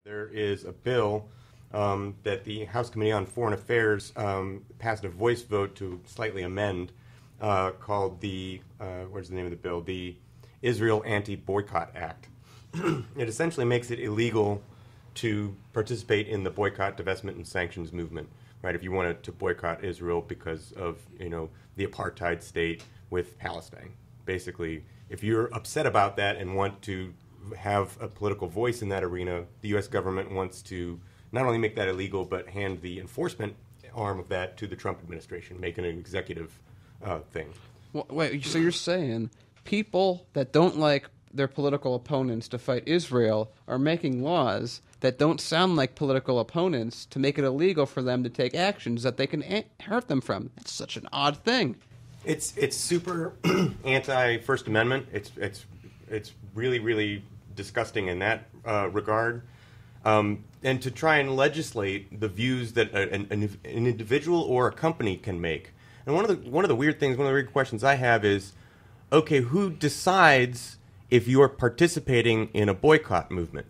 There is a bill that the House Committee on Foreign Affairs passed a voice vote to slightly amend called where's the name of the bill? The Israel Anti-Boycott Act. It essentially makes it illegal to participate in the boycott, divestment, and sanctions movement. Right? If you wanted to boycott Israel because of the apartheid state with Palestine, basically, if you're upset about that and want to have a political voice in that arena, the U.S. government wants to not only make that illegal, but hand the enforcement arm of that to the Trump administration, make it an executive thing. Well, wait, so you're saying people that don't like their political opponents to fight Israel are making laws that don't sound like political opponents to make it illegal for them to take actions that they can hurt them from? That's such an odd thing. It's super anti-First Amendment. It's really, really disgusting in that regard. And to try and legislate the views that an individual or a company can make. And one of the weird things, one of the weird questions I have is, okay, who decides if you're participating in a boycott movement?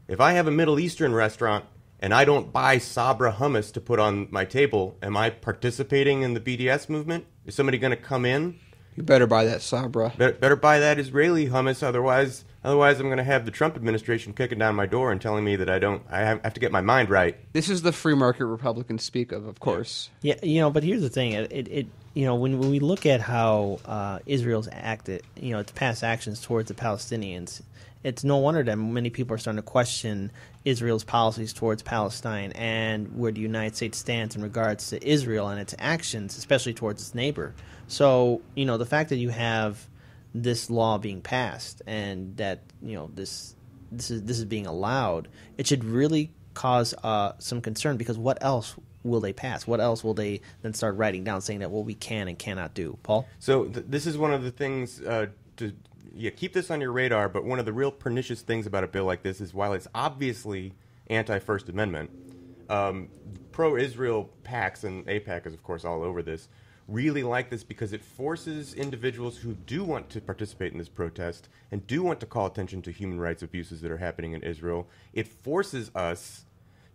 If I have a Middle Eastern restaurant and I don't buy Sabra hummus to put on my table, am I participating in the BDS movement? Is somebody going to come in? You better buy that Sabra. Better buy that Israeli hummus, otherwise I'm going to have the Trump administration kicking down my door and telling me that I have to get my mind right. This is the free market Republicans speak of course. Yeah, but here's the thing. When we look at how Israel's acted, its past actions towards the Palestinians, it's no wonder that many people are starting to question Israel's policies towards Palestine and where the United States stands in regards to Israel and its actions, especially towards its neighbor. So, the fact that you have this law being passed and that this is being allowed, it should really cause some concern, because what else will they pass? What else will they then start writing down saying that we can and cannot do? Paul? So this is one of the things to keep this on your radar, but one of the real pernicious things about a bill like this is while it's obviously anti-First Amendment, pro-Israel PACs, and AIPAC is of course all over this, really like this because it forces individuals who do want to participate in this protest and do want to call attention to human rights abuses that are happening in Israel. It forces us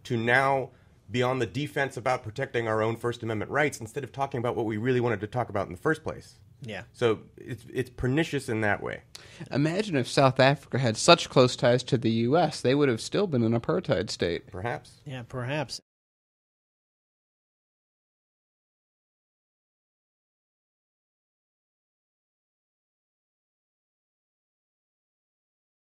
to now be on the defense about protecting our own First Amendment rights instead of talking about what we really wanted to talk about in the first place. Yeah. So it's pernicious in that way. Imagine if South Africa had such close ties to the U.S., they would have still been an apartheid state. Perhaps. Yeah, perhaps.